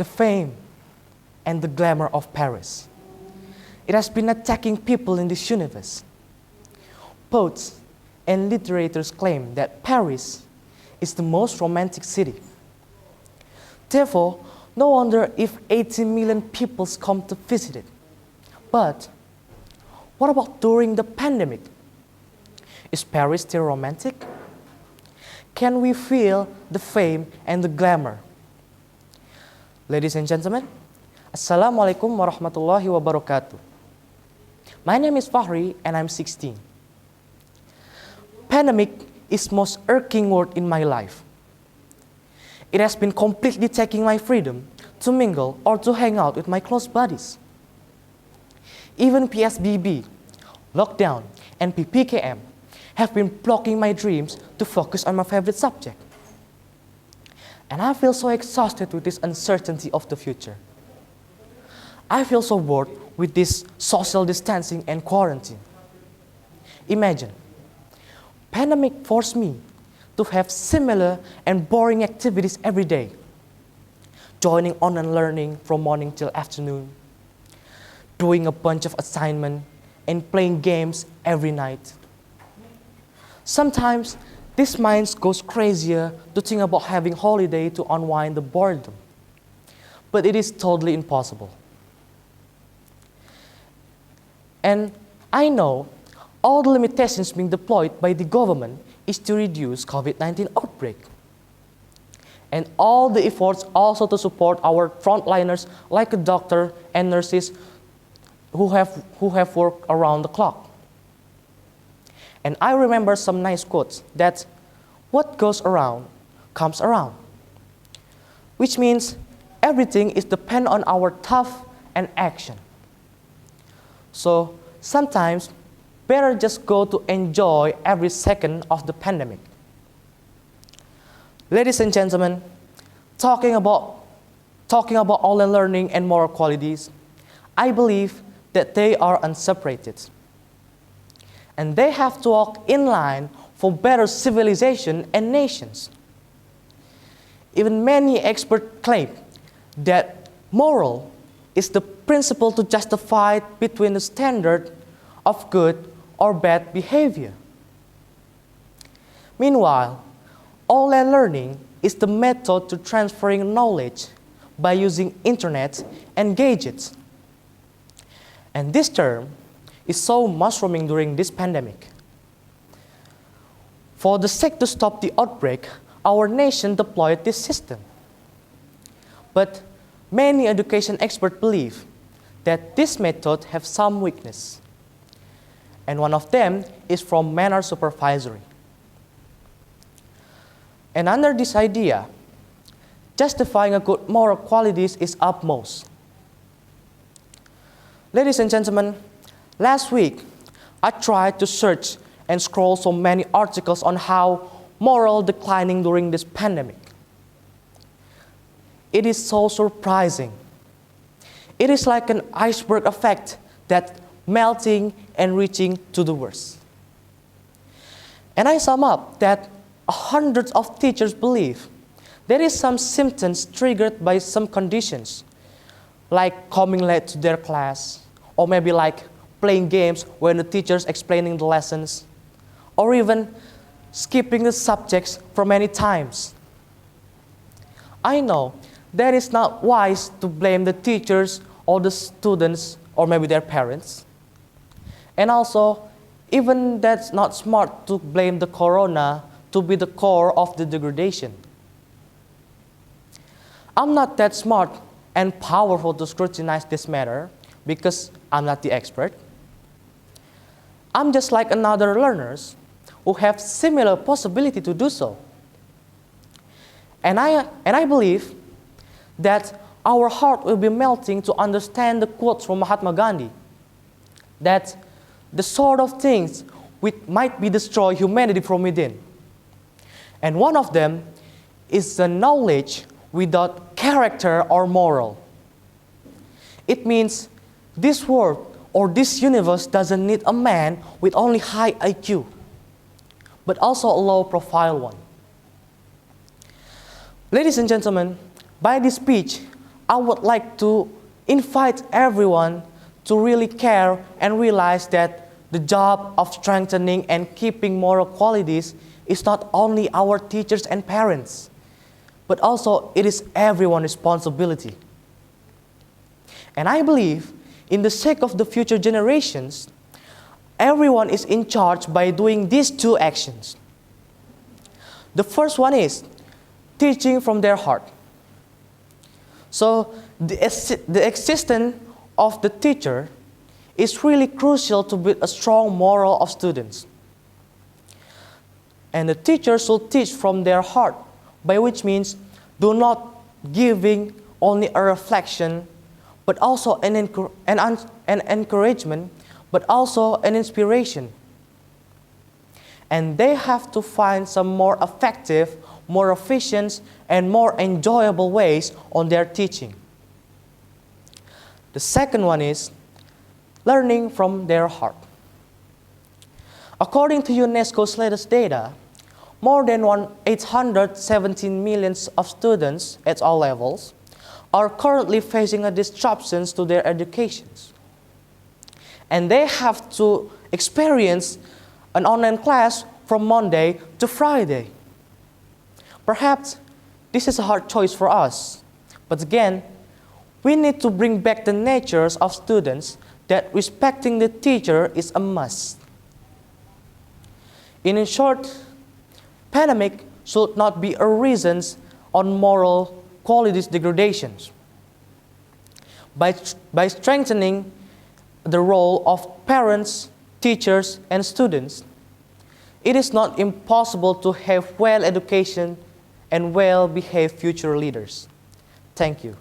the fame and the glamour of Paris. It has been attacking people in this universe. Poets and literators claim that Paris is the most romantic city. Therefore, no wonder if 80 million people come to visit it. But what about during the pandemic? Is Paris still romantic? Can we feel the fame and the glamour? Ladies and gentlemen, Assalamualaikum warahmatullahi wabarakatuh. My name is Fachri and I'm 16. Pandemic is the most irking word in my life. It has been completely taking my freedom to mingle or to hang out with my close buddies. Even PSBB, lockdown, and PPKM have been blocking my dreams to focus on my favorite subject. And I feel so exhausted with this uncertainty of the future. I feel so bored with this social distancing and quarantine. Imagine, pandemic forced me to have similar and boring activities every day. Joining online learning from morning till afternoon, doing a bunch of assignments, and playing games every night. Sometimes, this mind goes crazier to think about having holiday to unwind the boredom. But it is totally impossible. And I know all the limitations being deployed by the government is to reduce COVID-19 outbreak. And all the efforts also to support our frontliners like a doctor and nurses who have worked around the clock. And I remember some nice quotes that what goes around comes around, which means everything is dependent on our tough and action. So sometimes better just go to enjoy every second of the pandemic. Ladies and gentlemen, talking about online learning and moral qualities, I believe that they are unseparated. And they have to walk in line for better civilization and nations. Even many experts claim that moral is the principle to justify between the standard of good or bad behavior. Meanwhile, online learning is the method to transferring knowledge by using internet and gadgets. And this term is so mushrooming during this pandemic. For the sake to stop the outbreak, our nation deployed this system. But many education experts believe that this method has some weakness. And one of them is from manner supervisory. And under this idea, justifying a good moral qualities is upmost. Ladies and gentlemen, last week, I tried to search and scroll so many articles on how moral declining during this pandemic. It is so surprising. It is like an iceberg effect that melting and reaching to the worst. And I sum up that hundreds of teachers believe there is some symptoms triggered by some conditions, like coming late to their class, or maybe like playing games when the teacher's explaining the lessons, or even skipping the subjects for many times. I know that it's not wise to blame the teachers or the students or maybe their parents. And also, even that's not smart to blame the corona to be the core of the degradation. I'm not that smart and powerful to scrutinize this matter because I'm not the expert. I'm just like another learners who have similar possibility to do so. And I believe that our heart will be melting to understand the quotes from Mahatma Gandhi, that the sort of things which might be destroy humanity from within. And one of them is the knowledge without character or moral. It means this world or this universe doesn't need a man with only high IQ, but also a low profile one. Ladies and gentlemen, by this speech, I would like to invite everyone to really care and realize that the job of strengthening and keeping moral qualities is not only our teachers and parents, but also it is everyone's responsibility. And I believe, in the sake of the future generations, everyone is in charge by doing these two actions. The first one is teaching from their heart. So the existence of the teacher is really crucial to build a strong moral of students. And the teacher should teach from their heart, by which means do not giving only a reflection, but also an encouragement, but also an inspiration. And they have to find some more effective, more efficient, and more enjoyable ways on their teaching. The second one is learning from their heart. According to UNESCO's latest data, more than 817 million of students at all levels are currently facing a disruptions to their educations. And they have to experience an online class from Monday to Friday. Perhaps this is a hard choice for us, but again, we need to bring back the natures of students that respecting the teacher is a must. In short, pandemic should not be a reason on moral qualities degradations. By strengthening the role of parents, teachers, and students, it is not impossible to have well education and well-behaved future leaders. Thank you.